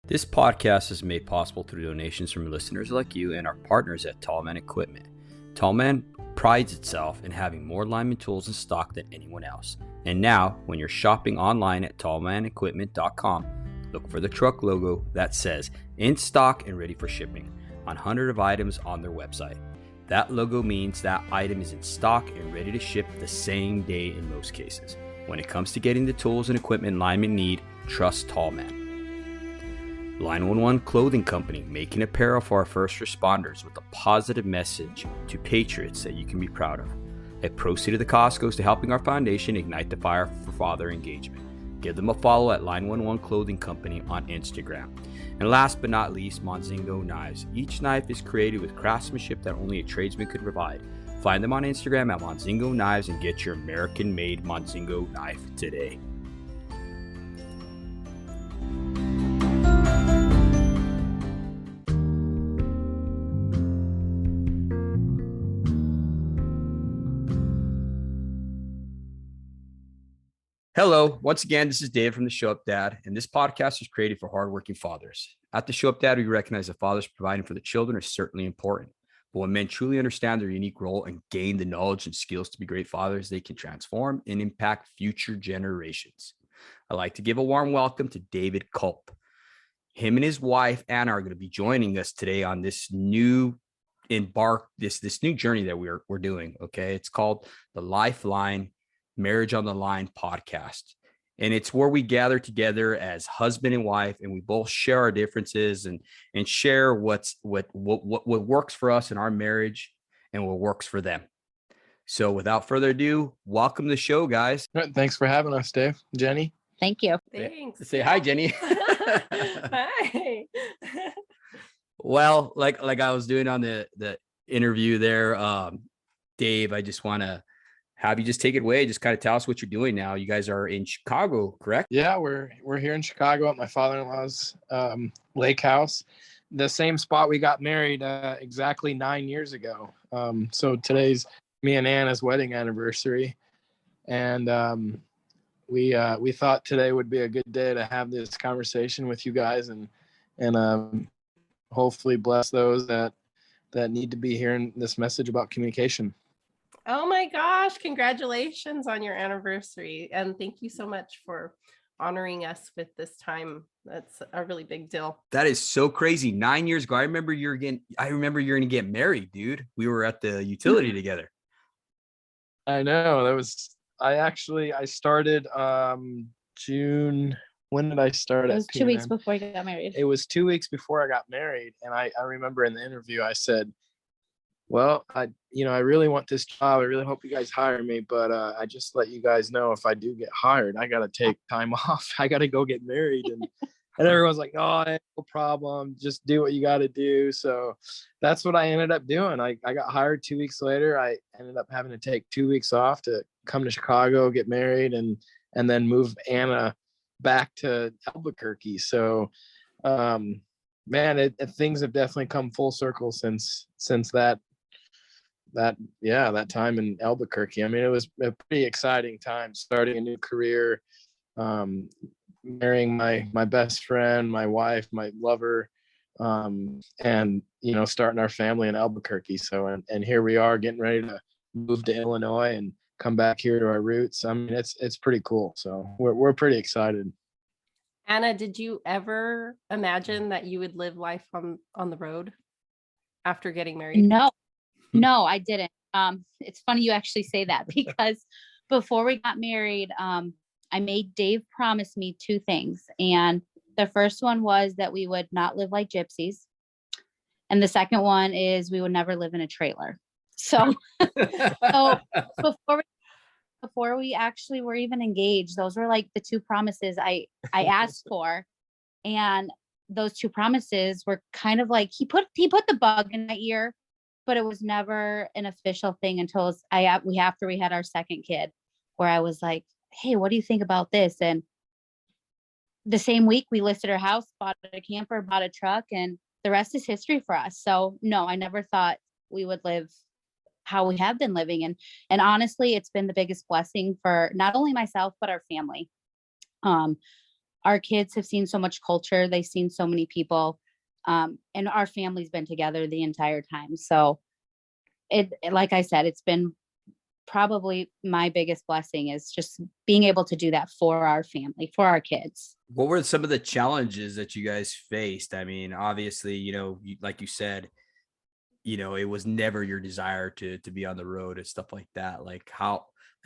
This podcast is made possible through donations from listeners like you and our partners at Tallman Equipment. Tallman prides itself in having more lineman tools in stock than anyone else. And now, when you're shopping online at tallmanequipment.com, look for the truck logo that says in stock and ready for shipping on 100 of items on their website. That logo means that item is in stock and ready to ship the same day in most cases. When it comes to getting the tools and equipment linemen need, trust Tallman. Line 11 Clothing Company, making apparel for our first responders with a positive message to patriots that you can be proud of. A proceed of the cost goes to helping our foundation ignite the fire for father engagement. Give them a follow at Line 11 Clothing Company on Instagram. And last but not least, Monzingo Knives. Each knife is created with craftsmanship that only a tradesman could provide. Find them on Instagram at Monzingo Knives and get your American-made Monzingo knife today. Hello, once again, this is Dave from the Show Up Dad, and this podcast is created for hardworking fathers. At the Show Up Dad, we recognize that fathers providing for the children is certainly important. But when men truly understand their unique role and gain the knowledge and skills to be great fathers, they can transform and impact future generations. I'd like to give a warm welcome to David Culp. Him and his wife, Anna, are going to be joining us today on this new journey that we're doing, okay? It's called the Lifeline Marriage on the Line podcast. And it's where we gather together as husband and wife, and we both share our differences and share what works for us in our marriage and what works for them. So without further ado, welcome to the show, guys. Thanks for having us, Dave. Jenny. Thank you. Thanks. Say hi, Jenny. Hi. Well, like I was doing on the interview there, Dave, I just want to have you just take it away. Just kind of tell us what you're doing now. You guys are in Chicago, correct? Yeah, we're here in Chicago at my father-in-law's lake house, the same spot we got married exactly 9 years ago. So today's me and Anna's wedding anniversary, and we thought today would be a good day to have this conversation with you guys and hopefully bless those that need to be hearing this message about communication. Oh my gosh, congratulations on your anniversary. And thank you so much for honoring us with this time. That's a really big deal. That is so crazy. 9 years ago, I remember you're going to get married, dude. We were at the utility together. I know. I started June. When did I start? It was 2 weeks before you got married. It was 2 weeks before I got married. And I remember in the interview, I said, well, I really want this job. I really hope you guys hire me, but I just let you guys know if I do get hired, I got to take time off. I got to go get married. And everyone's like, oh, no problem. Just do what you got to do. So that's what I ended up doing. I got hired 2 weeks later. I ended up having to take 2 weeks off to come to Chicago, get married, and then move Anna back to Albuquerque. So, man, things have definitely come full circle since that time in Albuquerque. I mean, it was a pretty exciting time, starting a new career, marrying my best friend, my wife, my lover, and starting our family in Albuquerque. So and here we are getting ready to move to Illinois and come back here to our roots. I mean, it's pretty cool. So we're pretty excited. Anna, did you ever imagine that you would live life on the road after getting married? No, I didn't. It's funny you actually say that because before we got married, I made Dave promise me two things. And the first one was that we would not live like gypsies. And the second one is we would never live in a trailer. So before we actually were even engaged, those were like the two promises I asked for. And those two promises were kind of like, he put the bug in my ear, but it was never an official thing until after we had our second kid, where I was like, hey, what do you think about this? And the same week we listed our house, bought a camper, bought a truck, and the rest is history for us. So no, I never thought we would live how we have been living. And honestly, it's been the biggest blessing for not only myself, but our family. our kids have seen so much culture. They've seen so many people. And our family's been together the entire time. So like I said, it's been probably my biggest blessing is just being able to do that for our family, for our kids. What were some of the challenges that you guys faced? I mean, obviously, like you said, it was never your desire to be on the road and stuff like that. Like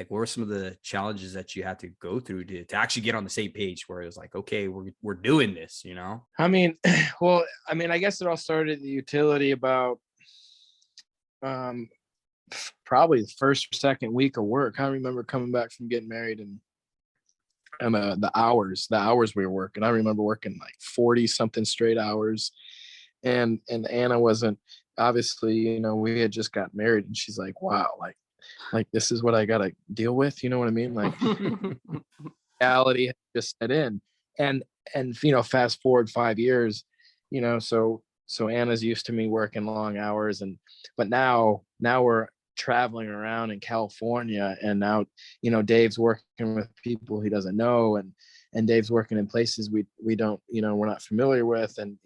what were some of the challenges that you had to go through to actually get on the same page where it was like, okay, we're doing this, I mean, well, I mean, I guess it all started at the utility about probably the first or second week of work. I remember coming back from getting married and the hours we were working. I remember working like 40 something straight hours. And Anna wasn't, obviously, we had just got married, and she's like, wow, like this is what I got to deal with. You know what I mean? Like reality just set in, and fast forward 5 years, so Anna's used to me working long hours, but now we're traveling around in California, and now Dave's working with people he doesn't know, and Dave's working in places we don't, we're not familiar with, and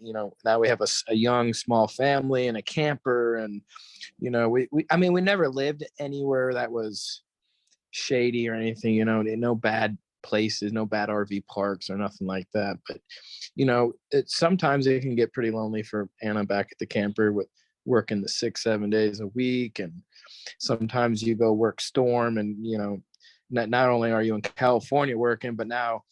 now we have a young small family and a camper, and we never lived anywhere that was shady or anything, no bad places, no bad RV parks or nothing like that, but sometimes it can get pretty lonely for Anna back at the camper with working the 6-7 days a week, and sometimes you go work storm, and not only are you in California working, but now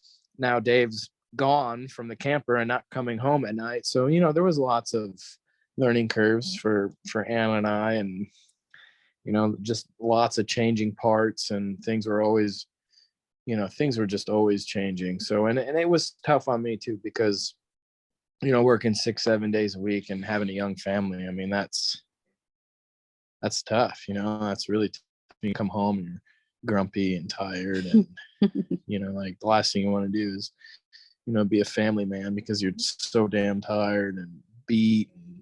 Dave's gone from the camper and not coming home at night, so there was lots of learning curves for Anna and I, and just lots of changing parts, and things were just always changing. So and it was tough on me too, because working 6-7 days a week and having a young family, I mean, that's tough. That's really tough. You come home and you're grumpy and tired, and like the last thing you want to do is be a family man, because you're so damn tired and beat and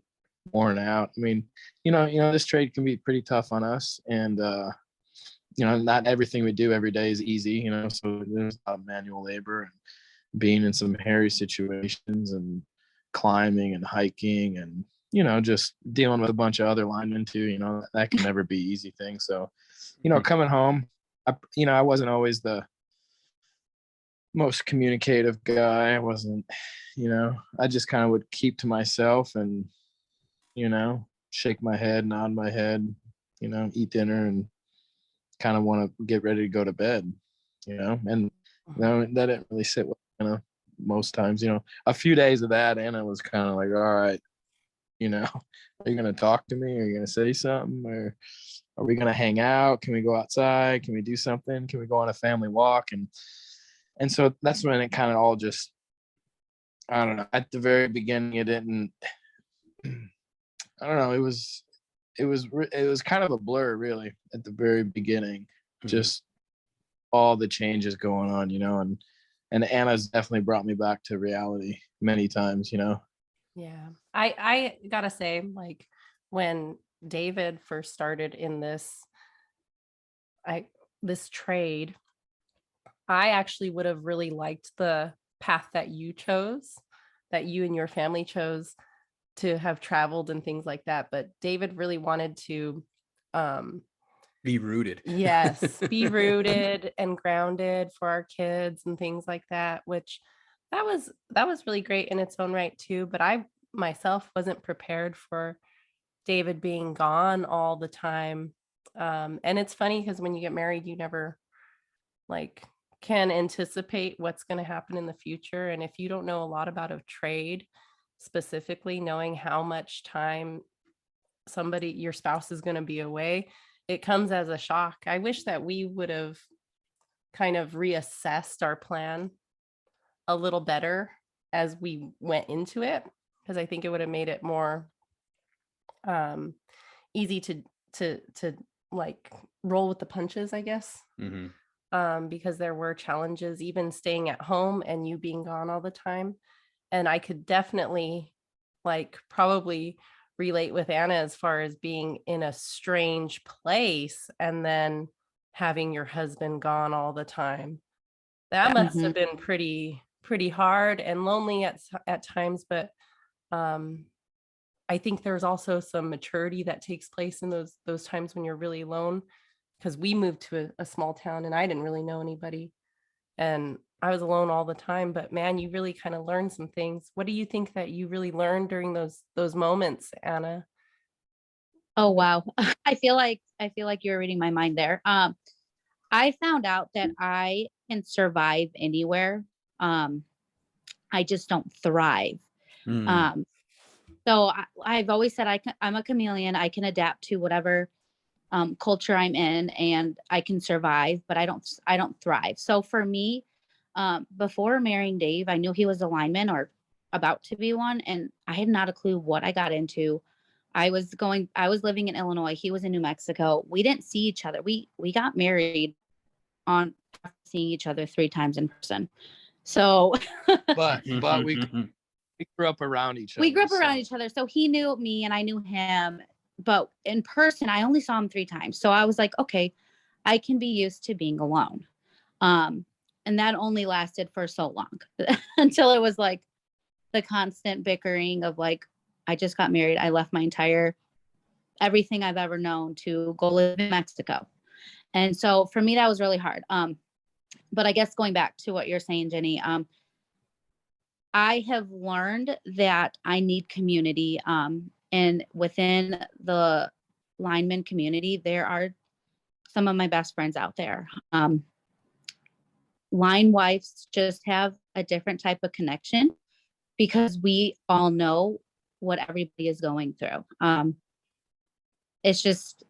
worn out. I mean, this trade can be pretty tough on us, and not everything we do every day is easy, so there's a lot of manual labor and being in some hairy situations and climbing and hiking and, just dealing with a bunch of other linemen too, that can never be easy thing. So, coming home, I wasn't always the most communicative guy. I wasn't, I just kind of would keep to myself and, shake my head, nod my head, eat dinner and kind of want to get ready to go to bed, and that didn't really sit well, most times, a few days of that, Anna was kind of like, all right, are you going to talk to me? Are you going to say something? Or are we going to hang out? Can we go outside? Can we do something? Can we go on a family walk? And so that's when it kind of all just, I don't know, at the very beginning, it didn't, I don't know. It was kind of a blur really at the very beginning, just all the changes going on, and Anna's definitely brought me back to reality many times, Yeah. I gotta say, like, when David first started in this trade, I actually would have really liked the path that you chose, that you and your family chose to have traveled and things like that. But David really wanted to be rooted. Yes, be rooted and grounded for our kids and things like that, which that was really great in its own right too. But I myself wasn't prepared for David being gone all the time. And it's funny because when you get married, you never can anticipate what's going to happen in the future. And if you don't know a lot about a trade, specifically knowing how much time your spouse is going to be away, it comes as a shock. I wish that we would have kind of reassessed our plan a little better as we went into it, because I think it would have made it more easy to roll with the punches, I guess. Because there were challenges, even staying at home and you being gone all the time. And I could definitely probably relate with Anna as far as being in a strange place and then having your husband gone all the time. That must have been pretty pretty hard and lonely at times, but I think there's also some maturity that takes place in those times when you're really alone, because we moved to a small town and I didn't really know anybody and I was alone all the time. But man, you really kind of learn some things. What do you think that you really learned during those moments, Anna? Oh wow. I feel like you're reading my mind there. I found out that I can survive anywhere. I just don't thrive. Mm. So I've always said I'm a chameleon. I can adapt to whatever culture I'm in, and I can survive, but I don't thrive. So for me, before marrying Dave, I knew he was a lineman or about to be one, and I had not a clue what I got into. I was living in Illinois. He was in New Mexico. We didn't see each other. We got married on seeing each other 3 times in person. So, but we grew up around each other. We grew up around each other. So he knew me and I knew him, but in person, I only saw him 3 times. So I was like, okay, I can be used to being alone. And that only lasted for so long until it was like the constant bickering of like, I just got married. I left my everything I've ever known to go live in Mexico. And so for me, that was really hard. But I guess going back to what you're saying, Jenny, I have learned that I need community. And within the lineman community, there are some of my best friends out there. Line wives just have a different type of connection because we all know what everybody is going through. It's just,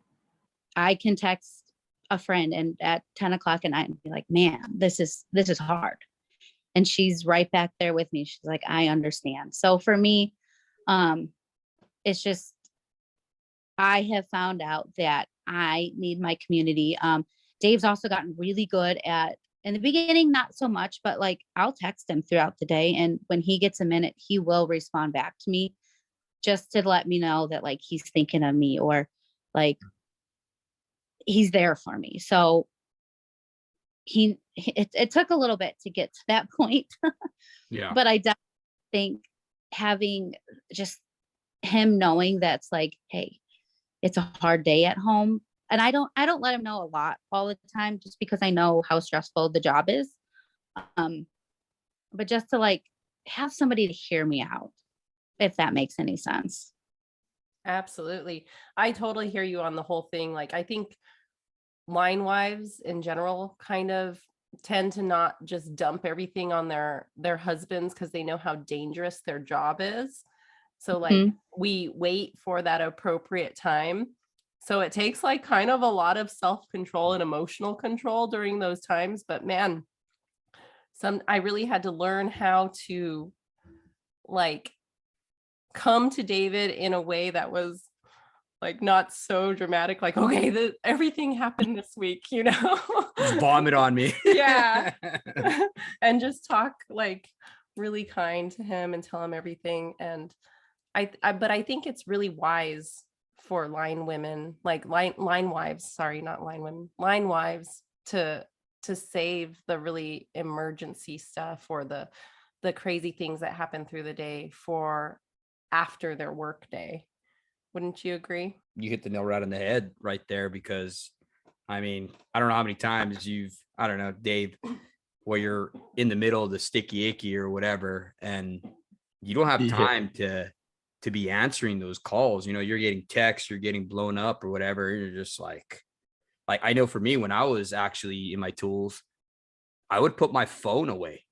I can text a friend and at 10 o'clock at night and be like, man, this is hard. And she's right back there with me. She's like, I understand. So for me, it's just, I have found out that I need my community. Dave's also gotten really good at, in the beginning, not so much, but like I'll text him throughout the day. And when he gets a minute, he will respond back to me just to let me know that like he's thinking of me or like he's there for me. So it took a little bit to get to that point. Yeah. But I definitely think having just him knowing that's like, hey, it's a hard day at home. And I don't let him know a lot all the time just because I know how stressful the job is. But just to like have somebody to hear me out, if that makes any sense. Absolutely. I totally hear you on the whole thing. Like, I think line wives in general kind of tend to not just dump everything on their husbands because they know how dangerous their job is. So like we wait for that appropriate time. So it takes like kind of a lot of self-control and emotional control during those times. But man, I really had to learn how to like come to David in a way that was like not so dramatic, like, okay, everything happened this week, you know. Just vomit on me. Yeah. And just talk like really kind to him and tell him everything. And but I think it's really wise for line women, like line wives, sorry, not line women, line wives to save the really emergency stuff or the crazy things that happen through the day for after their work day. Wouldn't you agree? You hit the nail right on the head right there, because I mean, I don't know how many times I don't know, Dave, where you're in the middle of the sticky icky or whatever, and you don't have time to be answering those calls. You know, you're getting texts, you're getting blown up or whatever. You're just like I know for me, when I was actually in my tools, I would put my phone away.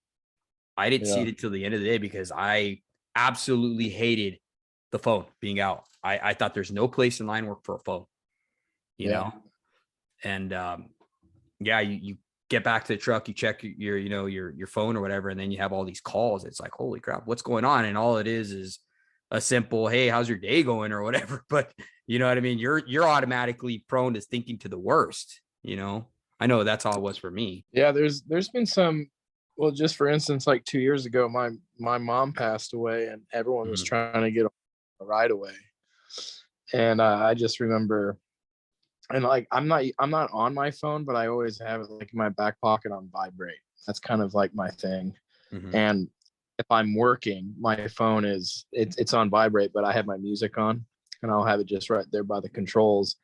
I didn't see it till the end of the day because I absolutely hated the phone being out. I thought there's no place in line work for a phone, you know? And you get back to the truck, you check your phone or whatever, and then you have all these calls. It's like, holy crap, what's going on? And all it is a simple, hey, how's your day going or whatever. But you know what I mean? You're automatically prone to thinking to the worst, you know? I know that's how it was for me. Yeah, there's been some, well, just for instance, like 2 years ago, my mom passed away and everyone was trying to get a ride away. And I just remember, and like I'm not on my phone, but I always have it like in my back pocket on vibrate. That's kind of like my thing. Mhm. And if I'm working, my phone it's on vibrate, but I have my music on, and I'll have it just right there by the controls,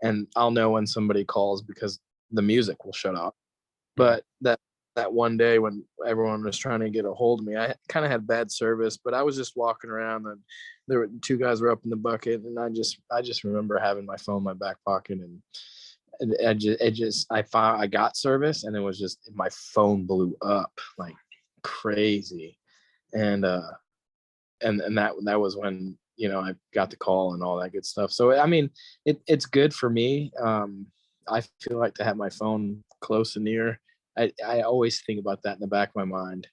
and I'll know when somebody calls because the music will shut off. But that one day when everyone was trying to get a hold of me, I kind of had bad service, but I was just walking around, and there were two guys were up in the bucket, and I just remember having my phone in my back pocket, and I got service, and it was just my phone blew up like crazy, and that was when I got the call and all that good stuff. So I mean, it's good for me. I feel like to have my phone close and near. I always think about that in the back of my mind.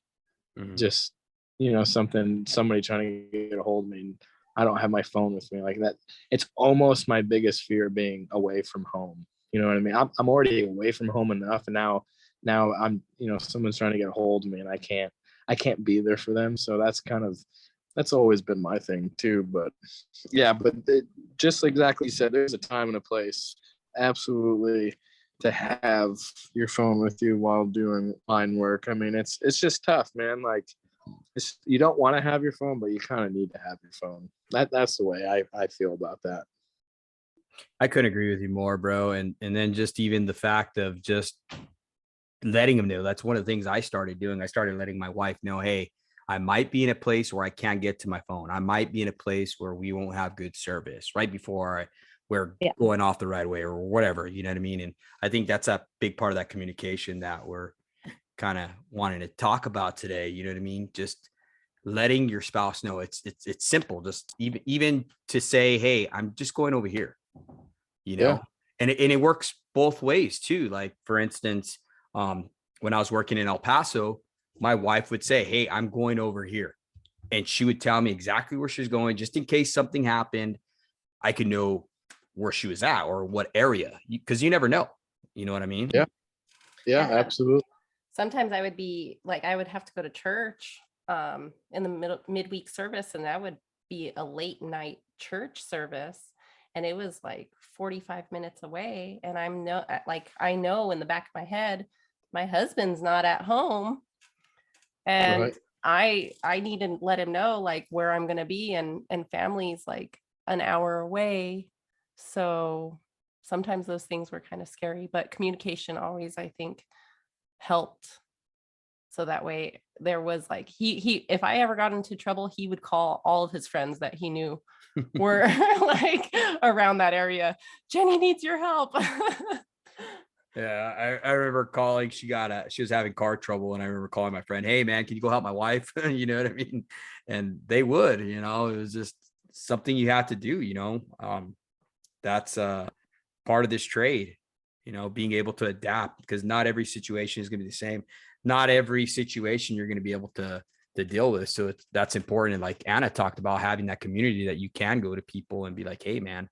Mhm. Just somebody trying to get a hold of me, and I don't have my phone with me like that. It's almost my biggest fear, being away from home. You know what I mean? I'm already away from home enough, and now I'm someone's trying to get a hold of me, and I can't be there for them. So that's always been my thing too. But yeah, but just exactly you said, there's a time and a place, absolutely, to have your phone with you while doing line work. I mean, it's just tough, man. Like, you don't want to have your phone, but you kind of need to have your phone. That's the way I feel about that. I couldn't agree with you more, bro. And then just even the fact of just letting them know. That's one of the things I started doing. I started letting my wife know, hey, I might be in a place where I can't get to my phone. I might be in a place where we won't have good service right before we're going off the right way or whatever. You know what I mean? And I think that's a big part of that communication that we're kind of wanting to talk about today. You know what I mean? Just letting your spouse know it's simple. Just even to say, hey, I'm just going over here, Yeah. and it works both ways too. Like, for instance, when I was working in El Paso, my wife would say, hey, I'm going over here. And she would tell me exactly where she was going, just in case something happened, I could know where she was at or what area, because you never know. You know what I mean? Yeah. Yeah, absolutely. Sometimes I would be like, I would have to go to church in the midweek service, and that would be a late night church service. And it was like 45 minutes away. And I know in the back of my head, my husband's not at home. And Right. I need to let him know like where I'm going to be, and family's like an hour away. So sometimes those things were kind of scary, but communication always, I think, helped. So that way there was like, he if I ever got into trouble, he would call all of his friends that he knew were like around that area. Jenny needs your help. Yeah, I remember calling. She was having car trouble, and I remember calling my friend, hey man, can you go help my wife? You know what I mean? And they would, it was just something you have to do, that's part of this trade, being able to adapt, because not every situation is going to be the same. Not every situation you're going to be able to deal with. So that's important. And like Anna talked about, having that community that you can go to people and be like, hey man,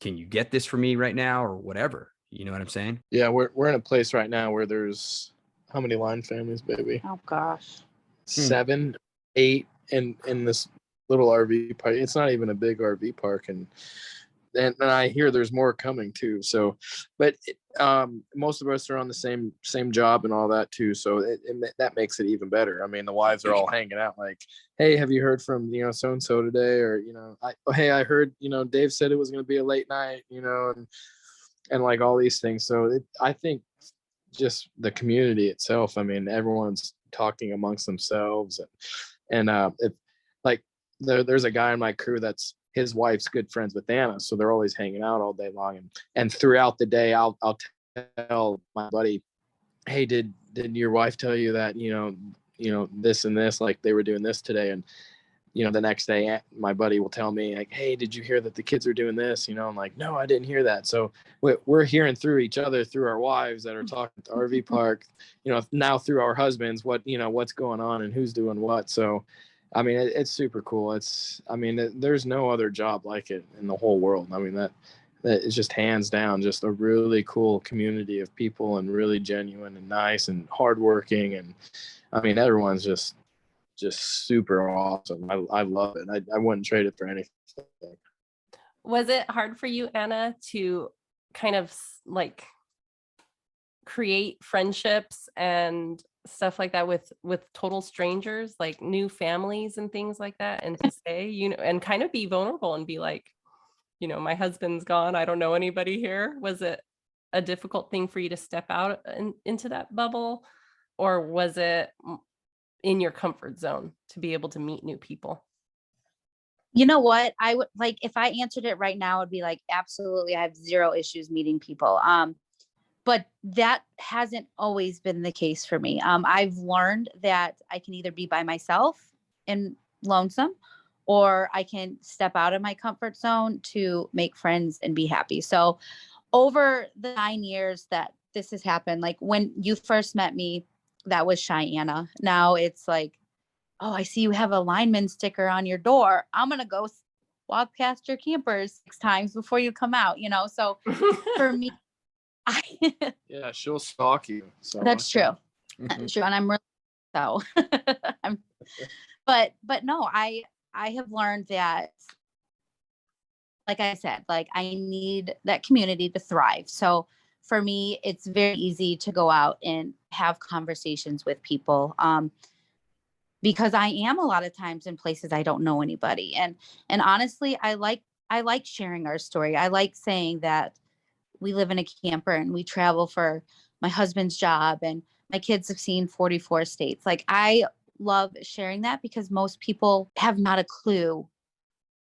can you get this for me right now or whatever? You know what I'm saying? Yeah, we're in a place right now where there's how many line families, baby? Oh gosh. 7, 8 in this little RV park. It's not even a big RV park, and I hear there's more coming too. So, but most of us are on the same job and all that too. So that makes it even better. I mean, the wives are all hanging out like, hey, have you heard from so and so today? Or hey, I heard Dave said it was going to be a late night. And like all these things. So I think just the community itself. I mean, everyone's talking amongst themselves, and if like there's a guy in my crew that's his wife's good friends with Anna, so they're always hanging out all day long, and throughout the day, I'll tell my buddy, hey, did your wife tell you that this and this, like they were doing this today? And the next day my buddy will tell me like, hey, did you hear that the kids are doing this? I'm like, no, I didn't hear that. So we're hearing through each other, through our wives that are talking to RV park, now through our husbands, what's going on and who's doing what. So I mean, it's super cool. There's no other job like it in the whole world. I mean, that is just hands down just a really cool community of people, and really genuine and nice and hardworking. And I mean, everyone's just super awesome. I love it. I wouldn't trade it for anything. Was it hard for you, Anna, to kind of like create friendships and stuff like that with total strangers, like new families and things like that, and to say, and kind of be vulnerable and be like, my husband's gone, I don't know anybody here? Was it a difficult thing for you to step out into that bubble, or was it in your comfort zone to be able to meet new people? You know what? I would like, if I answered it right now, it'd be like, absolutely, I have zero issues meeting people. But that hasn't always been the case for me. I've learned that I can either be by myself and lonesome, or I can step out of my comfort zone to make friends and be happy. So over the 9 years that this has happened, like when you first met me, that was Cheyenne. Now it's like, oh, I see you have a lineman sticker on your door. I'm going to go walk past your campers 6 times before you come out, So for me, Yeah, she'll stalk you. So that's true. That's true. And I'm really, so I'm, but no, I have learned that, like I said, like I need that community to thrive. So for me, it's very easy to go out and have conversations with people. Because I am a lot of times in places I don't know anybody. And honestly, I like sharing our story. I like saying that we live in a camper and we travel for my husband's job, and my kids have seen 44 states. Like I love sharing that because most people have not a clue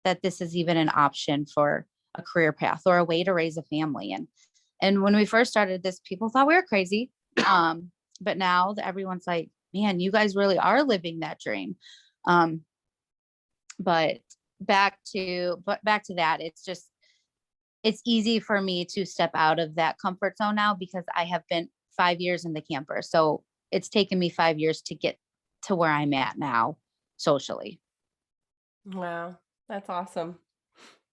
that this is even an option for a career path or a way to raise a family. And when we first started this, people thought we were crazy. But now that everyone's like, man, you guys really are living that dream. But back to that, it's easy for me to step out of that comfort zone now because I have been 5 years in the camper. So it's taken me 5 years to get to where I'm at now socially. Wow, that's awesome.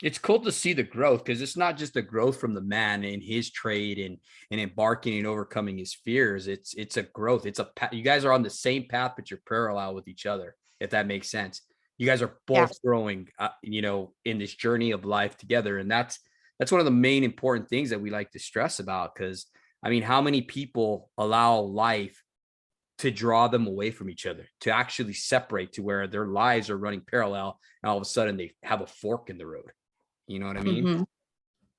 It's cool to see the growth, because it's not just the growth from the man in his trade and embarking and overcoming his fears. It's a growth. It's a you guys are on the same path, but you're parallel with each other, if that makes sense. You guys are both growing, in this journey of life together. And that's one of the main important things that we like to stress about. Because I mean, how many people allow life to draw them away from each other, to actually separate to where their lives are running parallel, and all of a sudden they have a fork in the road. You know what I mean? Mm-hmm.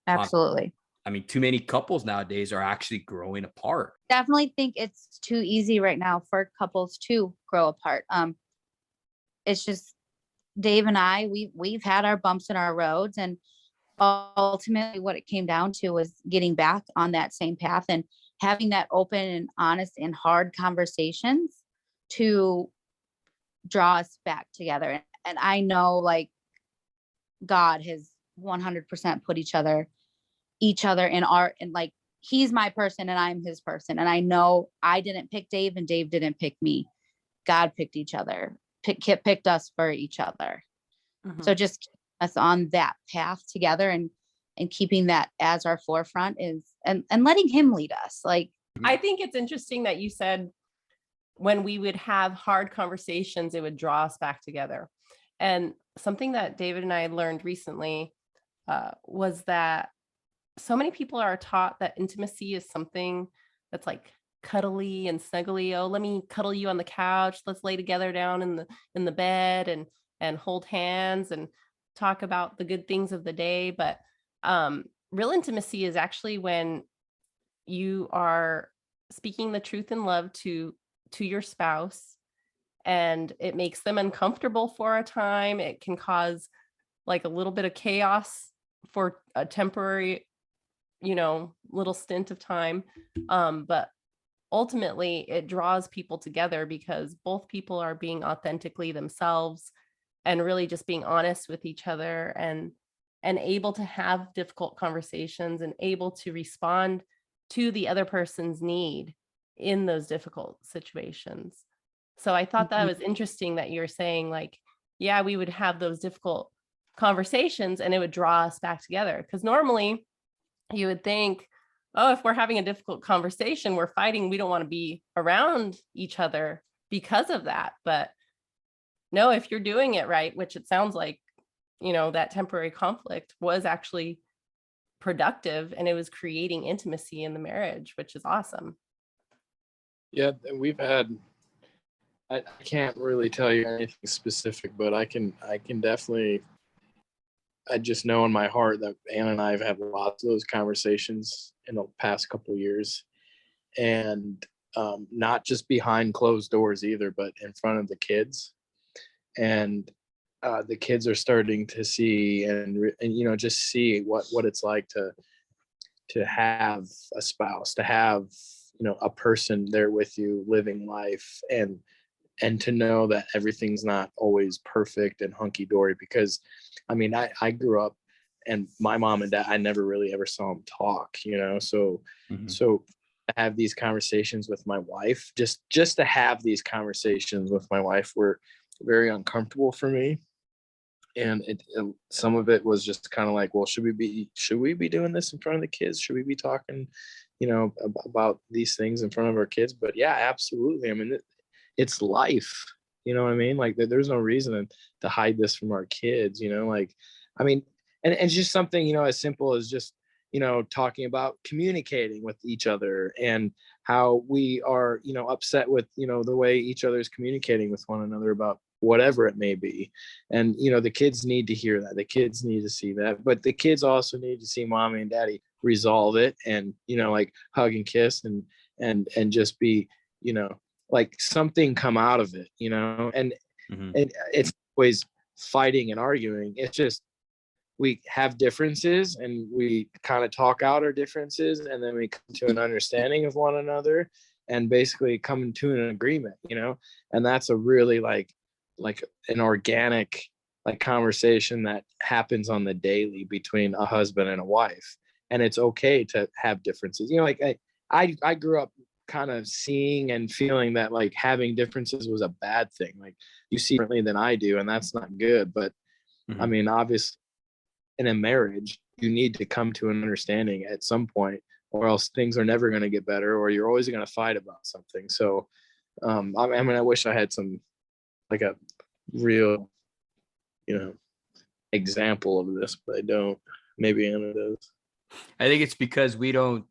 Absolutely. I mean, too many couples nowadays are actually growing apart. Definitely think it's too easy right now for couples to grow apart. It's just Dave and I, we've had our bumps in our roads, and ultimately what it came down to was getting back on that same path and having that open and honest and hard conversations to draw us back together. And I know, like, God has 100% put each other in our, and like, he's my person and I'm his person. And I know I didn't pick Dave and Dave didn't pick me. God picked each other, picked us for each other. Mm-hmm. So just keep us on that path together, and keeping that as our forefront is, and letting him lead us. Like, I think it's interesting that you said when we would have hard conversations, it would draw us back together. And something that David and I learned recently was that so many people are taught that intimacy is something that's like cuddly and snuggly. Oh, let me cuddle you on the couch. Let's lay together down in the bed and hold hands and talk about the good things of the day. But real intimacy is actually when you are speaking the truth in love to your spouse, and it makes them uncomfortable for a time. It can cause like a little bit of chaos for a temporary, little stint of time. But ultimately it draws people together because both people are being authentically themselves and really just being honest with each other, and able to have difficult conversations and able to respond to the other person's need in those difficult situations. So I thought that was interesting that you're saying, like, yeah, we would have those difficult conversations and it would draw us back together. Because normally you would think, oh, if we're having a difficult conversation, we're fighting, we don't want to be around each other because of that. But no, if you're doing it right, which it sounds like, that temporary conflict was actually productive and it was creating intimacy in the marriage, which is awesome. Yeah, we've had, I can't really tell you anything specific, but I can definitely, I just know in my heart that Anna and I have had lots of those conversations in the past couple of years, and not just behind closed doors either, but in front of the kids. And the kids are starting to see and just see what it's like to have a spouse, to have a person there with you living life, and to know that everything's not always perfect and hunky-dory. Because I grew up and my mom and dad, I never really ever saw them talk, so Mhm. so to have these conversations with my wife, just to have these conversations with my wife were very uncomfortable for me. And some of it was just kind of like, well, should we be doing this in front of the kids? Should we be talking about these things in front of our kids? But yeah, absolutely. It's life, you know what I mean? Like there's no reason to hide this from our kids, like, and it's just something, as simple as just, talking about communicating with each other, and how we are, upset with, the way each other is communicating with one another about whatever it may be. And, the kids need to hear that. The kids need to see that, but the kids also need to see mommy and daddy resolve it, and, like hug and kiss, and just be, like something come out of it, and Mhm. it's always fighting and arguing. It's just, we have differences and we kind of talk out our differences, and then we come to an understanding of one another, and basically come to an agreement, and that's a really like an organic like conversation that happens on the daily between a husband and a wife. And it's okay to have differences, like I grew up kind of seeing and feeling that like having differences was a bad thing. Like you see differently than I do, and that's not good. But Mhm. obviously in a marriage, you need to come to an understanding at some point, or else things are never going to get better, or you're always going to fight about something. So, I wish I had some like a real, example of this, but I don't. Maybe Anna does. I think it's because we don't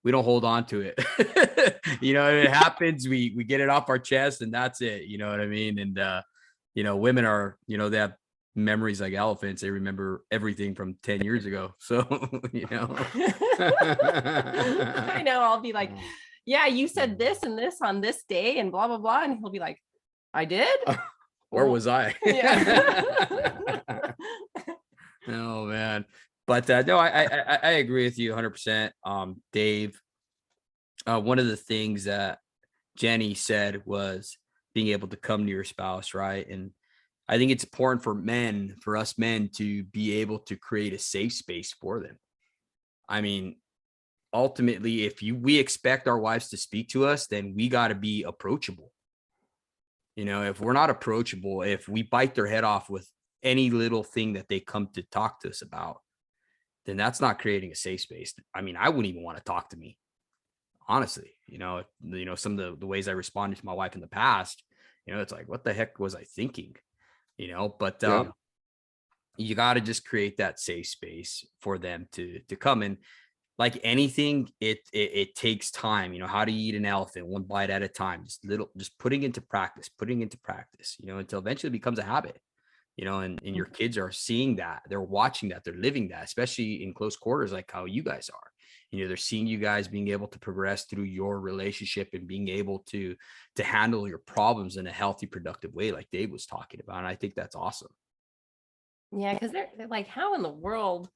hold on to it. If it happens, we get it off our chest, and that's it. You know what I mean? And women are, they have memories like elephants. They remember everything from 10 years ago. So, I know. I'll be like, yeah, you said this and this on this day and blah, blah, blah. And he'll be like, I did? Where was I? Yeah. Oh man. But no, I agree with you 100%. Dave, one of the things that Jenny said was being able to come to your spouse, right? And I think it's important for us men to be able to create a safe space for them. Ultimately, if we expect our wives to speak to us, then we got to be approachable. If we're not approachable, if we bite their head off with any little thing that they come to talk to us about, then that's not creating a safe space. I wouldn't even want to talk to me, honestly. Some of the ways I responded to my wife in the past, it's like, what the heck was I thinking? But Yeah. you got to just create that safe space for them to come in. Like anything, it takes time. How do you eat an elephant? One bite at a time, just putting into practice, until eventually it becomes a habit. And your kids are seeing that, they're watching that, they're living that, especially in close quarters, like how you guys are. They're seeing you guys being able to progress through your relationship and being able to handle your problems in a healthy, productive way, like Dave was talking about. And I think that's awesome. Yeah, because they're like, how in the world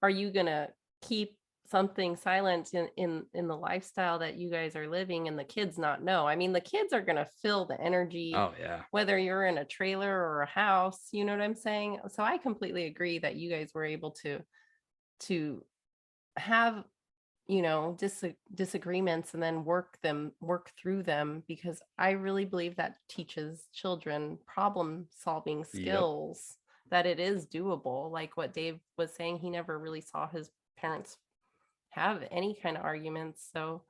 are you gonna keep something silent in the lifestyle that you guys are living and the kids not know? The kids are gonna feel the energy, Oh yeah. whether you're in a trailer or a house, you know what I'm saying? So I completely agree that you guys were able to have disagreements and then work through them, because I really believe that teaches children problem solving skills, that it is doable. Like what Dave was saying, he never really saw his parents have any kind of arguments. So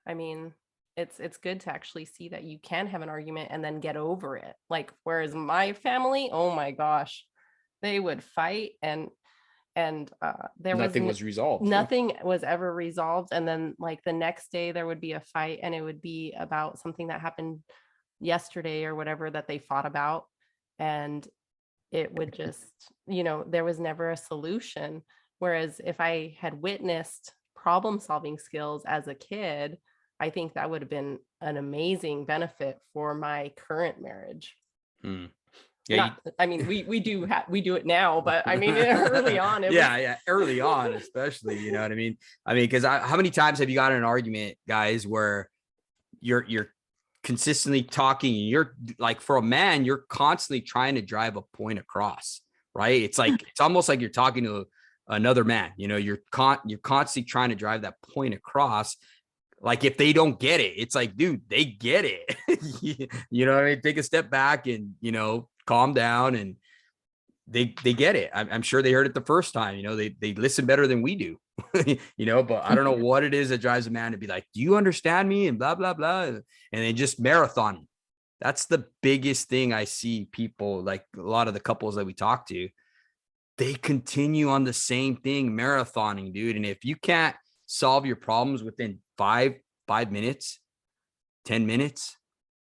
it's good to actually see that you can have an argument and then get over it. Like, whereas my family, oh my gosh, they would fight, and And there nothing was resolved. Nothing was ever resolved. And then like the next day there would be a fight, and it would be about something that happened yesterday or whatever that they fought about. And it would just, there was never a solution. Whereas if I had witnessed problem solving skills as a kid, I think that would have been an amazing benefit for my current marriage. Yeah, we do it now, but I mean, early on. Early on, especially, you know what I mean? Because how many times have you got in an argument, guys, where you're consistently talking, and you're like, for a man, you're constantly trying to drive a point across, right? It's like, it's almost like you're talking to another man, you're constantly trying to drive that point across. Like, if they don't get it, it's like, dude, they get it. You know what I mean? Take a step back and, calm down, and they get it. I'm sure they heard it the first time, they listen better than we do, but I don't know what it is that drives a man to be like, do you understand me? And blah, blah, blah. And they just marathon. That's the biggest thing I see people, like a lot of the couples that we talk to, they continue on the same thing, marathoning, dude. And if you can't solve your problems within 5 minutes, 10 minutes,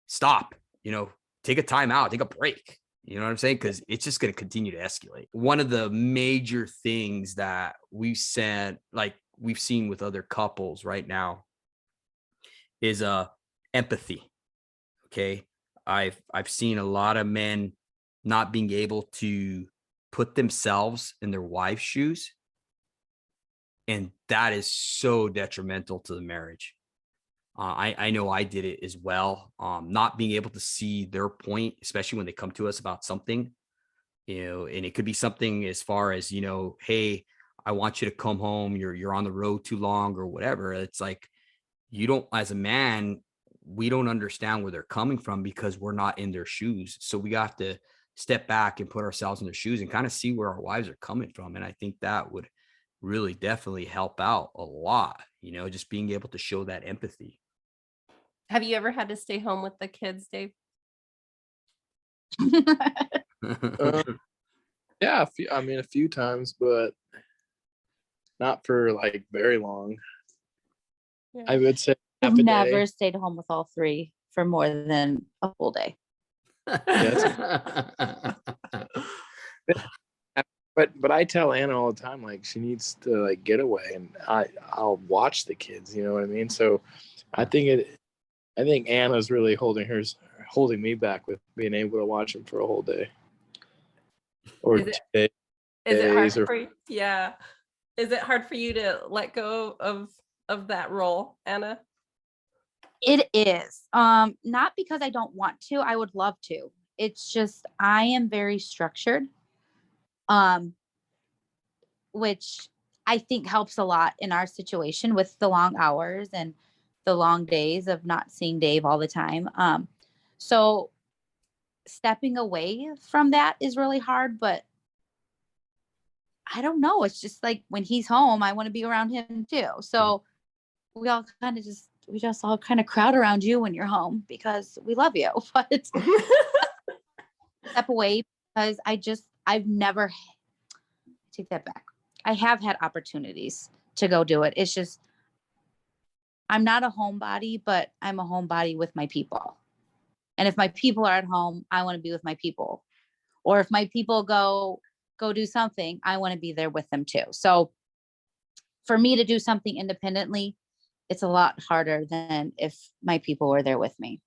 stop, take a time out, take a break. You know what I'm saying? Because it's just going to continue to escalate. One of the major things that we've seen with other couples right now is empathy. Okay. I've seen a lot of men not being able to put themselves in their wife's shoes. And that is so detrimental to the marriage. I know I did it as well. Not being able to see their point, especially when they come to us about something, and it could be something as far as, hey, I want you to come home. You're on the road too long or whatever. It's like, you don't, as a man, we don't understand where they're coming from because we're not in their shoes. So we have to step back and put ourselves in their shoes and kind of see where our wives are coming from. And I think that would really definitely help out a lot, just being able to show that empathy. Have you ever had to stay home with the kids, Dave? Yeah, a few times, but not for like very long. Yeah. I would say I've never stayed home with all three for more than a full day. But I tell Anna all the time, like, she needs to like get away, and I'll watch the kids. You know what I mean? So I think Anna's really holding me back with being able to watch them for a whole day. Or is it hard for you? Yeah. Is it hard for you to let go of that role, Anna? It is. Not because I don't want to. I would love to. It's just I am very structured. Which I think helps a lot in our situation with the long hours and the long days of not seeing Dave all the time. So stepping away from that is really hard, but I don't know. It's just like when he's home, I want to be around him too. So we just all kind of crowd around you when you're home because we love you, but step away because I've never take that back. I have had opportunities to go do it. It's just, I'm not a homebody, but I'm a homebody with my people. And if my people are at home, I want to be with my people. Or if my people go do something, I want to be there with them too. So for me to do something independently, it's a lot harder than if my people were there with me.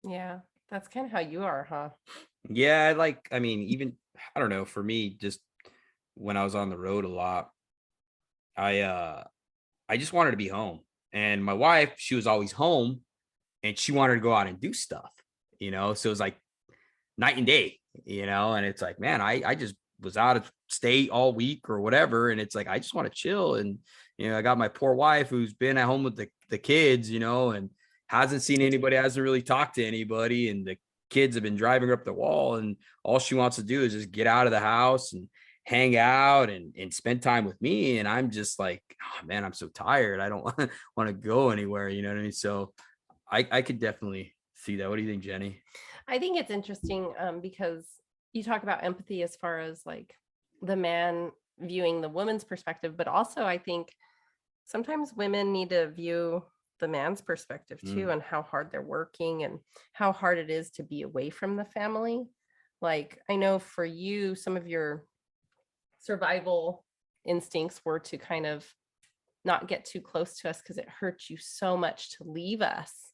Yeah, that's kind of how you are, huh? Yeah, even, I don't know, for me, just when I was on the road a lot, I just wanted to be home. And my wife, she was always home and she wanted to go out and do stuff, so it was like night and day, and it's like, man, I just was out of state all week or whatever. And it's like, I just want to chill. And, I got my poor wife who's been at home with the kids, and hasn't seen anybody, hasn't really talked to anybody. And the kids have been driving her up the wall. And all she wants to do is just get out of the house and hang out and spend time with me. And I'm just like, oh man, I'm so tired. I don't want to go anywhere. You know what I mean? So I could definitely see that. What do you think, Jenny? I think it's interesting because you talk about empathy as far as like the man viewing the woman's perspective, but also I think sometimes women need to view the man's perspective too, and how hard they're working and how hard it is to be away from the family. Like, I know for you, some of your survival instincts were to kind of not get too close to us because it hurts you so much to leave us.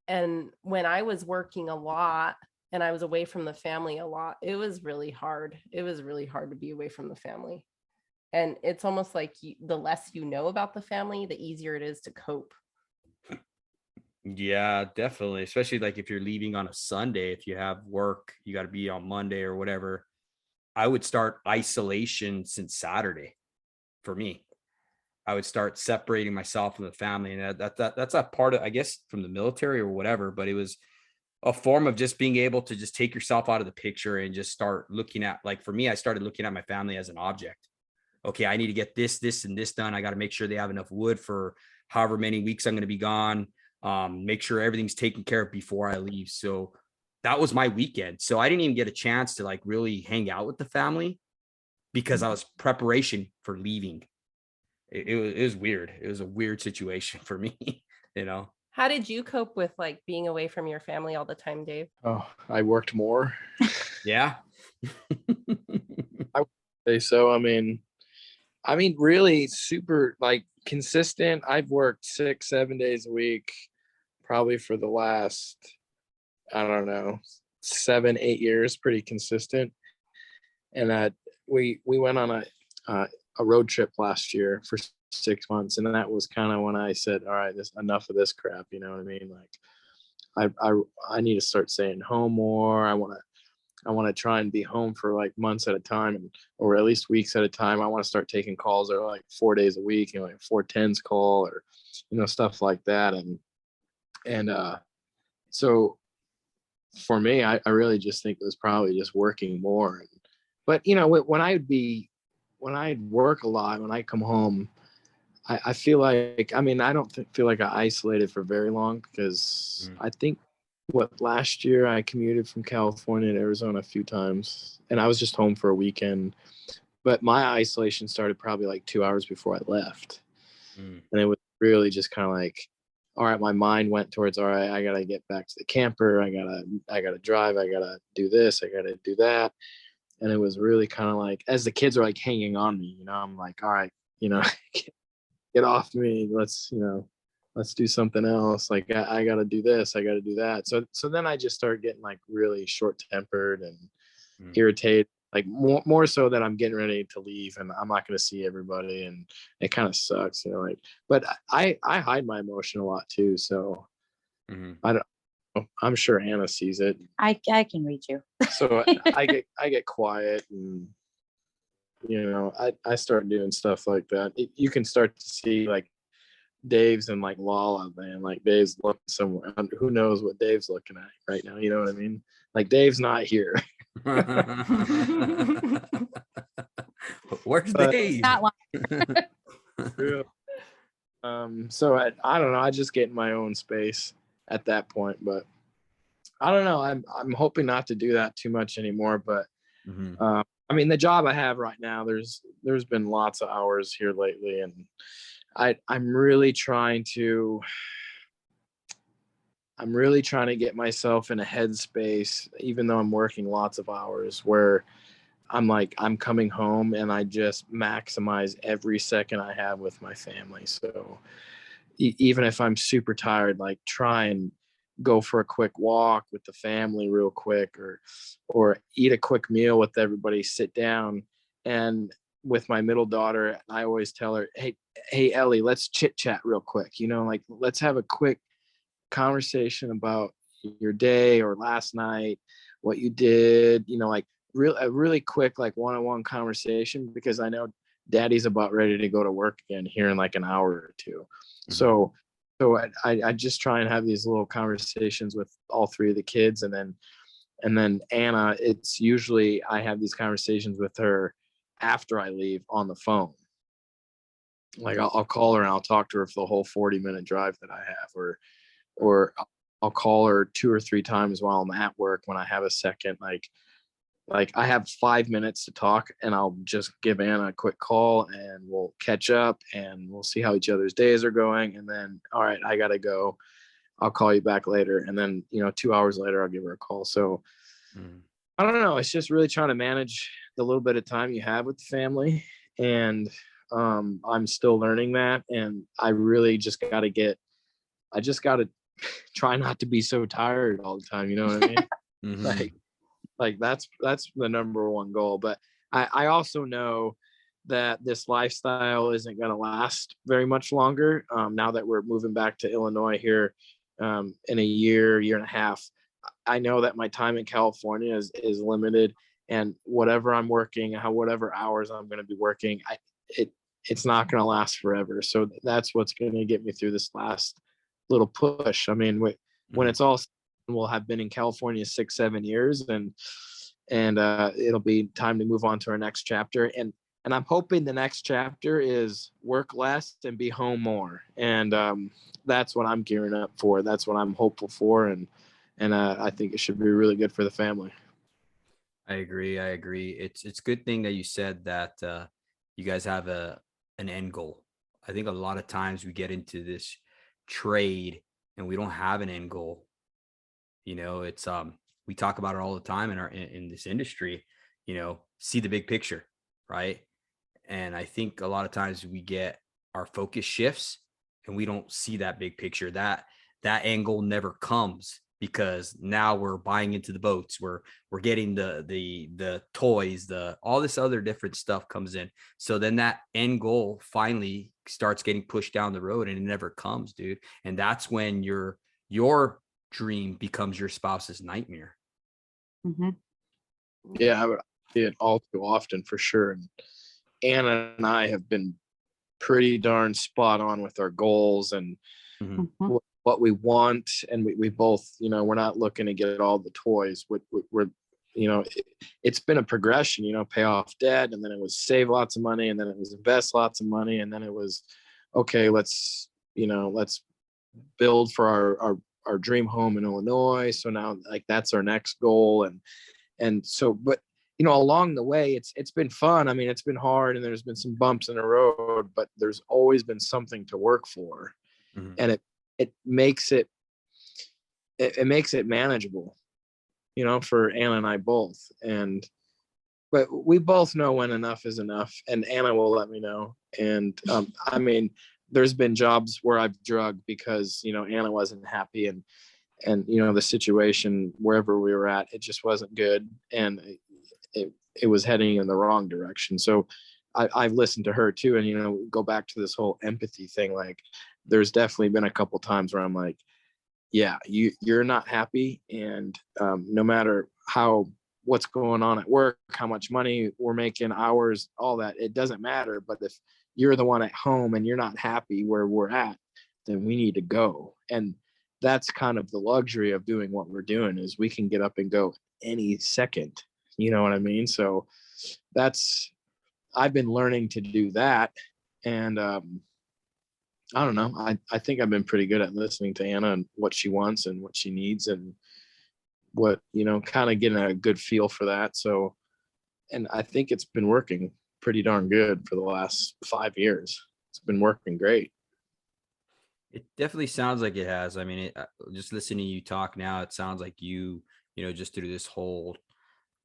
And when I was working a lot and I was away from the family a lot, it was really hard. It was really hard to be away from the family. And it's almost like the less you know about the family, the easier it is to cope. Yeah, definitely. Especially like if you're leaving on a Sunday, if you have work, you got to be on Monday or whatever. I would start isolation since Saturday for me. I would start separating myself from the family. And that's a part of, I guess, from the military or whatever, but it was a form of just being able to just take yourself out of the picture and just start looking at, like, for me, I started looking at my family as an object. Okay, I need to get this and this done. I got to make sure they have enough wood for however many weeks I'm going to be gone. Make sure everything's taken care of before I leave. So that was my weekend. So I didn't even get a chance to like really hang out with the family because I was preparation for leaving. It was weird. It was a weird situation for me, you know. How did you cope with like being away from your family all the time, Dave? Oh, I worked more. Yeah. I would say so. I mean, really super like consistent. I've worked 6-7 days a week, probably for the last, I don't know, 7-8 years, pretty consistent. And we went on a road trip last year for 6 months, and that was kind of when I said, all right, this enough of this crap, you know what I mean? Like I need to start staying home more. I want to try and be home for like months at a time, or at least weeks at a time. I want to start taking calls that are like 4 days a week, you know, like 410s call, or, you know, stuff like that. And so for me, I really just think it was probably just working more. But, you know, when I'd work a lot, when I come home, I feel like, I mean, I don't feel like I isolated for very long, because I think last year I commuted from California to Arizona a few times, and I was just home for a weekend. But my isolation started probably like 2 hours before I left. And it was really just kind of like, all right, my mind went towards, all right, I got to get back to the camper. I got to drive. I got to do this. I got to do that. And it was really kind of like, as the kids are like hanging on me, you know, I'm like, all right, you know, get off me. Let's do something else. Like I got to do this. I got to do that. So then I just started getting like really short tempered and irritated, like more so that I'm getting ready to leave and I'm not going to see everybody. And it kind of sucks, you know, like, but I hide my emotion a lot too. So I don't, I'm sure Anna sees it. I can read you. So I get quiet, and, you know, I start doing stuff like that. You can start to see like Dave's in like Lala, man. Like Dave's looking somewhere. Who knows what Dave's looking at right now? You know what I mean? Like Dave's not here. Where's Dave? That one. So I don't know. I just get in my own space at that point, but I don't know. I'm hoping not to do that too much anymore. But I mean, the job I have right now, there's been lots of hours here lately, and I'm really trying to get myself in a headspace, even though I'm working lots of hours, where I'm coming home and I just maximize every second I have with my family. So even if I'm super tired, like try and go for a quick walk with the family real quick, or eat a quick meal with everybody, sit down. And with my middle daughter, I always tell her, hey Ellie, let's chit chat real quick, you know, like let's have a quick conversation about your day or last night, what you did, you know, like a really quick, like one-on-one conversation, because I know daddy's about ready to go to work again here in like an hour or two. So I just try and have these little conversations with all three of the kids. And then Anna, it's usually I have these conversations with her after I leave on the phone. Like I'll call her and I'll talk to her for the whole 40-minute drive that I have, or I'll call her 2 or 3 times while I'm at work when I have a second. Like like I have 5 minutes to talk, and I'll just give Anna a quick call, and we'll catch up, and we'll see how each other's days are going. And then, all right, I gotta go. I'll call you back later. And then, 2 hours later, I'll give her a call. So I don't know. It's just really trying to manage the little bit of time you have with the family. And I'm still learning that. And I really just got to try not to be so tired all the time. You know what I mean? Like that's the number one goal. But I also know that this lifestyle isn't going to last very much longer. Now that we're moving back to Illinois here in a year and a half, I know that my time in California is limited, and whatever I'm working, whatever hours I'm going to be working, it's not going to last forever. So that's what's going to get me through this last little push. I mean, when it's all, we'll have been in California 6-7 years, and it'll be time to move on to our next chapter. And I'm hoping the next chapter is work less and be home more. And that's what I'm gearing up for. That's what I'm hopeful for. And I think it should be really good for the family. I agree. It's a good thing that you said that you guys have an end goal. I think a lot of times we get into this trade and we don't have an end goal. It's we talk about it all the time in this industry, see the big picture, right? And I think a lot of times we get our focus shifts and we don't see that big picture. That angle never comes, because now we're buying into the boats, we're getting the toys, all this other different stuff comes in. So then that end goal finally starts getting pushed down the road, and it never comes, dude. And that's when your dream becomes your spouse's nightmare. Yeah, I would see it all too often, for sure. And Anna and I have been pretty darn spot on with our goals and what we want. And we both, we're not looking to get all the toys. We're it's been a progression, pay off debt, and then it was save lots of money, and then it was invest lots of money, and then it was, okay, let's build for our dream home in Illinois. So now, like, that's our next goal. And so, but along the way, it's been fun. I mean, it's been hard, and there's been some bumps in the road, but there's always been something to work for. And it makes it manageable, for Anna and I both. But we both know when enough is enough, and Anna will let me know. And I mean, there's been jobs where I've drugged because Anna wasn't happy, and the situation wherever we were at, it just wasn't good, and it was heading in the wrong direction. So I've listened to her too, and go back to this whole empathy thing. Like, there's definitely been a couple times where I'm like, yeah, you're not happy, and no matter what's going on at work, how much money we're making, hours, all that, it doesn't matter. But if you're the one at home and you're not happy where we're at, then we need to go. And that's kind of the luxury of doing what we're doing, is we can get up and go any second. You know what I mean? So I've been learning to do that. And I don't know. I think I've been pretty good at listening to Anna and what she wants and what she needs, and what, kind of getting a good feel for that. So, and I think it's been working pretty darn good for the last 5 years. It's been working great. It definitely sounds like it has. I mean, just listening to you talk now, it sounds like just through this whole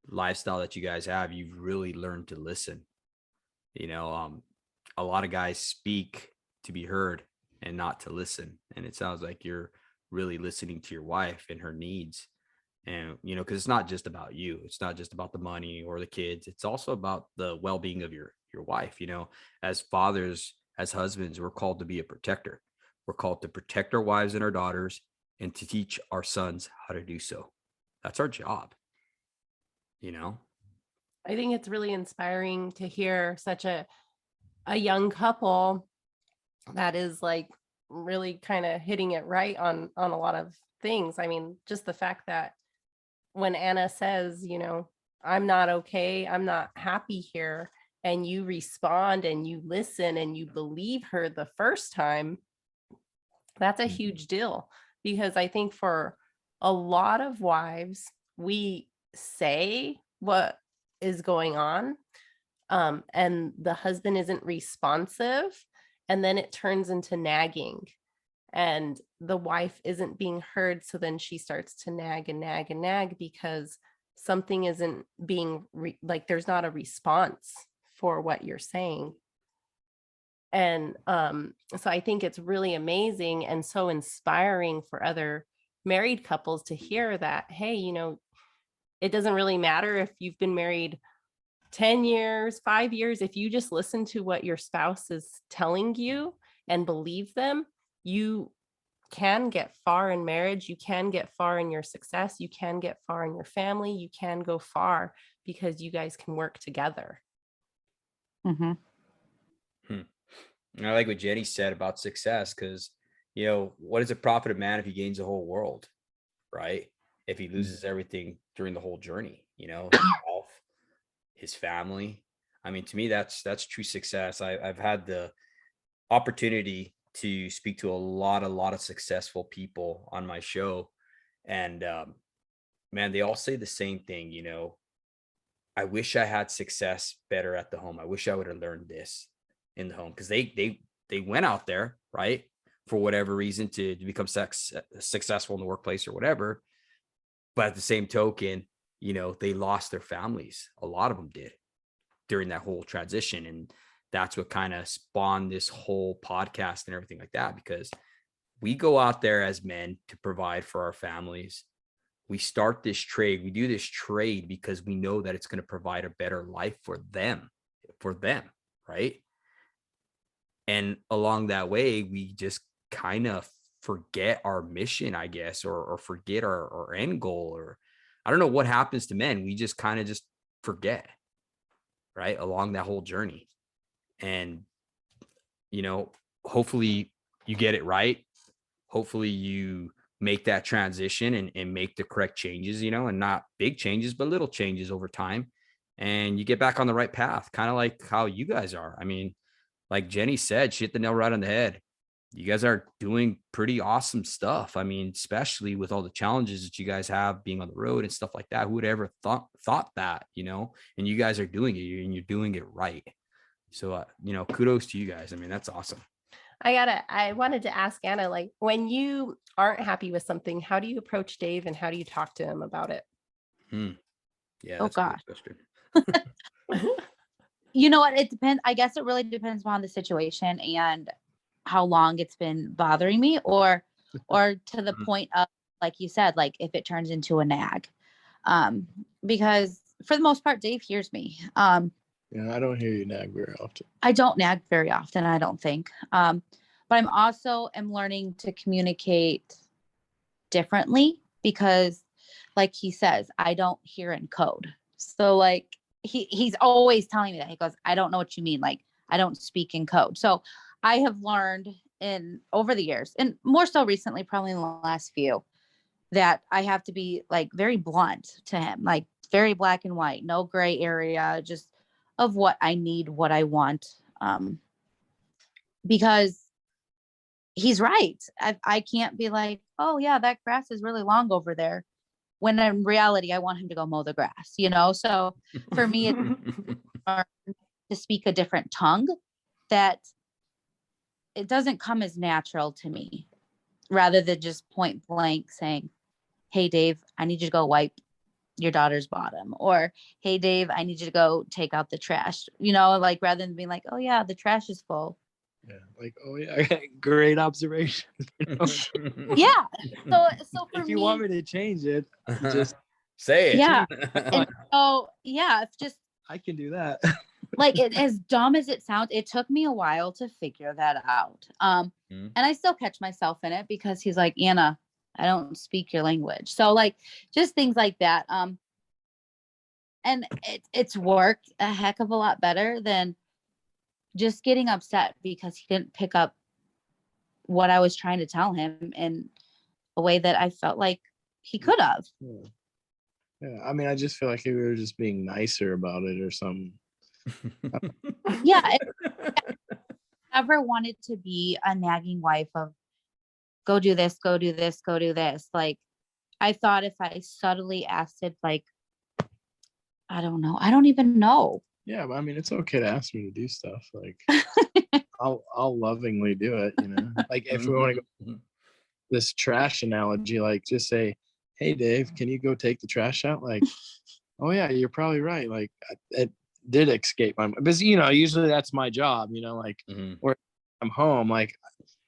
lifestyle that you guys have, you've really learned to listen. A lot of guys speak to be heard and not to listen. And it sounds like you're really listening to your wife and her needs. And, because it's not just about you. It's not just about the money or the kids. It's also about the well-being of your wife. As fathers, as husbands, we're called to be a protector. We're called to protect our wives and our daughters, and to teach our sons how to do so. That's our job. I think it's really inspiring to hear such a young couple that is like really kind of hitting it right on a lot of things. I mean, just the fact that when Anna says, I'm not okay, I'm not happy here, and you respond and you listen and you believe her the first time, that's a huge deal. Because I think for a lot of wives, we say what is going on, and the husband isn't responsive, and then it turns into nagging, and the wife isn't being heard, so then she starts to nag and nag and nag because something isn't being like there's not a response for what you're saying. And so I think it's really amazing and so inspiring for other married couples to hear that, hey, you know, it doesn't really matter if you've been married 10 years, 5 years, if you just listen to what your spouse is telling you and believe them, you can get far in marriage, you can get far in your success, you can get far in your family, you can go far because you guys can work together. Mm-hmm. And I like what Jenny said about success, because, you know, what does it profit a man if he gains the whole world, right? If he loses everything during the whole journey, you know, his health, his family. I mean, to me, that's true success. I've had the opportunity to speak to a lot of successful people on my show, and man, they all say the same thing. You know, I wish I had success better at the home. I wish I would have learned this in the home, because they went out there, right, for whatever reason to become successful in the workplace or whatever. But at the same token, you know, they lost their families. A lot of them did during that whole transition. And that's what kind of spawned this whole podcast and everything like that, because we go out there as men to provide for our families. We start this trade. We do this trade because we know that it's going to provide a better life for them, right? And along that way, we just kind of forget our mission, I guess, or forget our end goal, or I don't know what happens to men. We just kind of just forget, right, along that whole journey. And, you know, hopefully you get it right. Hopefully you make that transition and make the correct changes, you know, and not big changes, but little changes over time. And you get back on the right path, kind of like how you guys are. I mean, like Jenny said, she hit the nail right on the head. You guys are doing pretty awesome stuff. I mean, especially with all the challenges that you guys have being on the road and stuff like that. Who would ever thought that, you know? And you guys are doing it, and you're doing it right. So, you know, kudos to you guys. I mean, that's awesome. I wanted to ask Anna, like, when you aren't happy with something, how do you approach Dave and how do you talk to him about it? Yeah. Oh, That's a gosh. good question. You know what? It depends. I guess it really depends upon the situation and how long it's been bothering me, or to the point of, like you said, like if it turns into a nag. Because for the most part, Dave hears me. Yeah, I don't hear you nag very often. I don't nag very often, I don't think. But I'm also learning to communicate differently, because like he says, I don't hear in code. So like he's always telling me that. He goes, I don't know what you mean. Like, I don't speak in code. So I have learned over the years, and more so recently, probably in the last few, that I have to be like very blunt to him, like very black and white, no gray area, just of what I need, what I want. Because he's right. I can't be like, oh yeah, that grass is really long over there, when in reality, I want him to go mow the grass, you know? So for me, it's to speak a different tongue, that it doesn't come as natural to me, rather than just point blank saying, hey, Dave, I need you to go wipe your daughter's bottom, or hey, Dave, I need you to go take out the trash, you know, like rather than being like, oh yeah, the trash is full. Yeah, like, oh yeah, great observation. You know? Yeah. So for if you want me to change it, just say it. Yeah. And so yeah, it's just, I can do that. like, as dumb as it sounds, it took me a while to figure that out. And I still catch myself in it, because he's like, Anna, I don't speak your language. So like just things like that. And it's worked a heck of a lot better than just getting upset because he didn't pick up what I was trying to tell him in a way that I felt like he could have. Yeah, I mean, I just feel like we were just being nicer about it or something. Yeah. I never wanted to be a nagging wife of go do this, go do this, go do this. Like, I thought if I subtly asked it, like, I don't know. I don't even know. Yeah, but I mean, it's okay to ask me to do stuff. Like, I'll lovingly do it. You know, like if we want to go this trash analogy, like just say, "Hey, Dave, can you go take the trash out?" Like, oh yeah, you're probably right. Like, it did escape my mind, because usually that's my job. Like where I'm home, like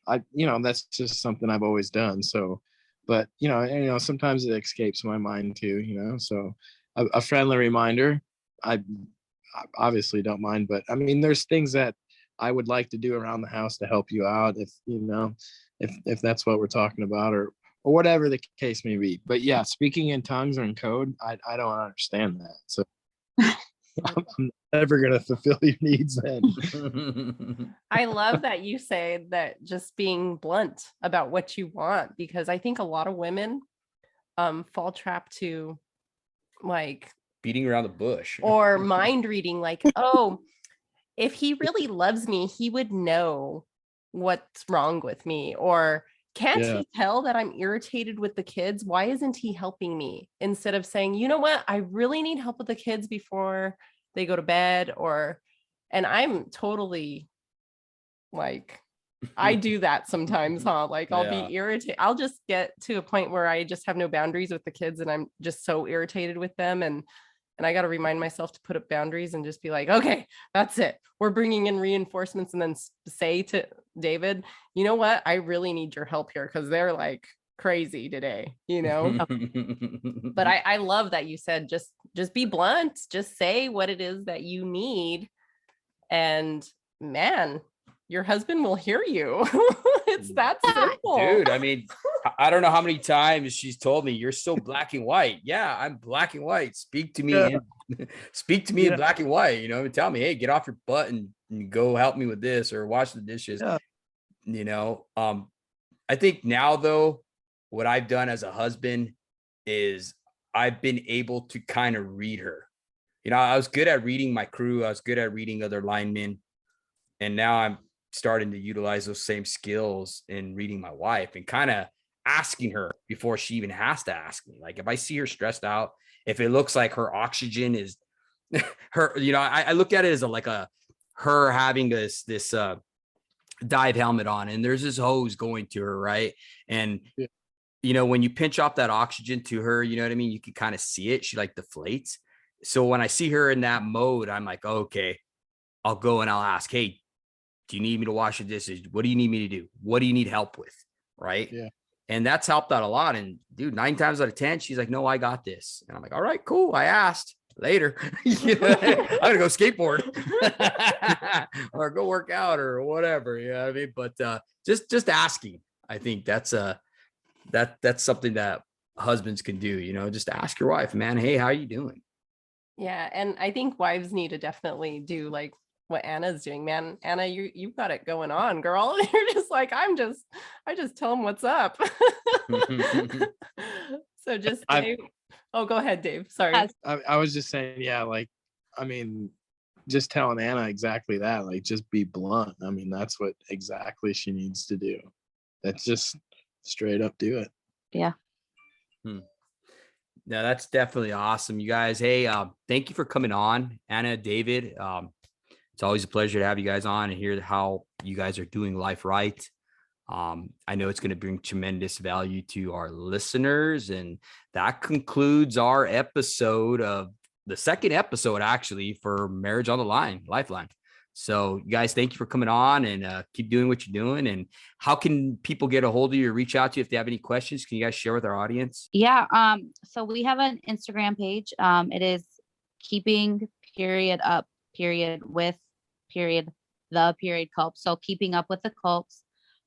that's just something I've always done. So, but sometimes it escapes my mind too. So a friendly reminder, I obviously don't mind, but I mean, there's things that I would like to do around the house to help you out, if that's what we're talking about, or whatever the case may be. But yeah, speaking in tongues or in code, I don't understand that. So I'm never gonna fulfill your needs then. I love that you say that, just being blunt about what you want, because I think a lot of women fall trap to like beating around the bush or mind reading, like, oh, if he really loves me, he would know what's wrong with me, or can't he tell that I'm irritated with the kids? Why isn't he helping me? Instead of saying, you know what, I really need help with the kids before they go to bed. And I'm totally like, I do that sometimes, like I'll be irritated. I'll just get to a point where I just have no boundaries with the kids, and I'm just so irritated with them. And I got to remind myself to put up boundaries and just be like, okay, that's it. We're bringing in reinforcements, and then say to David, you know what? I really need your help here, because they're like crazy today, But I love that you said, just be blunt, just say what it is that you need. And man, your husband will hear you. It's that simple. Dude, I mean, I don't know how many times she's told me, you're so black and white. Yeah, I'm black and white. Speak to me in black and white, and tell me, hey, get off your butt and go help me with this, or wash the dishes. I think now, though, what I've done as a husband is I've been able to kind of read her. I was good at reading my crew. I was good at reading other linemen. And now I'm starting to utilize those same skills in reading my wife, and kind of asking her before she even has to ask me. Like, if I see her stressed out, if it looks like her oxygen is her, I look at it as her having this dive helmet on, and there's this hose going to her, right? And when you pinch off that oxygen to her, you know what I mean? You can kind of see it. She like deflates. So when I see her in that mode, I'm like, okay, I'll go and I'll ask, hey, do you need me to wash the dishes? What do you need me to do? What do you need help with? Right. Yeah. And that's helped out a lot. And dude, 9 times out of 10, she's like, no, I got this. And I'm like, all right, cool. I asked. Later. I'm gonna go skateboard or go work out or whatever. You know what I mean? But just asking. I think that's something that husbands can do, just ask your wife, man, hey, how are you doing? Yeah. And I think wives need to definitely do like what Anna's doing, man. Anna, you've got it going on, girl. You're just like, I just tell them what's up. So just go ahead, Dave. Sorry. I was just saying, yeah, like, I mean, just telling Anna exactly that, like, just be blunt. I mean, that's what exactly she needs to do. That's just straight up do it. Yeah. No, that's definitely awesome, you guys. Hey, thank you for coming on, Anna, David. It's always a pleasure to have you guys on and hear how you guys are doing life right. I know it's going to bring tremendous value to our listeners. And that concludes our episode of the second episode, actually, for Marriage on the Lifeline. So you guys, thank you for coming on, and keep doing what you're doing. And how can people get a hold of you or reach out to you if they have any questions? Can you guys share with our audience? Yeah. So we have an Instagram page. It is keeping the Culp. So keeping up with the Culps.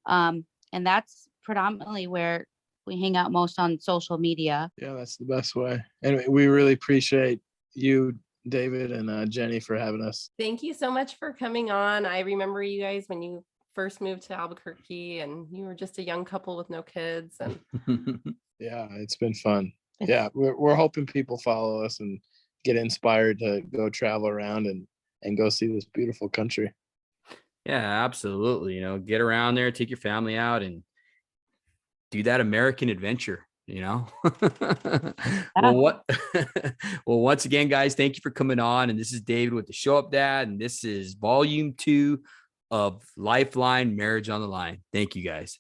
And that's predominantly where we hang out most on social media. Yeah, that's the best way. And we really appreciate you, David and Jenny, for having us. Thank you so much for coming on. I remember you guys when you first moved to Albuquerque, and you were just a young couple with no kids. And yeah, it's been fun. Yeah, we're hoping people follow us and get inspired to go travel around and go see this beautiful country. Yeah, absolutely. Get around there, take your family out, and do that American adventure. you know? Well, well, once again, guys, thank you for coming on. And this is David with the Show Up Dad. And this is volume 2 of Lifeline Marriage on the Line. Thank you, guys.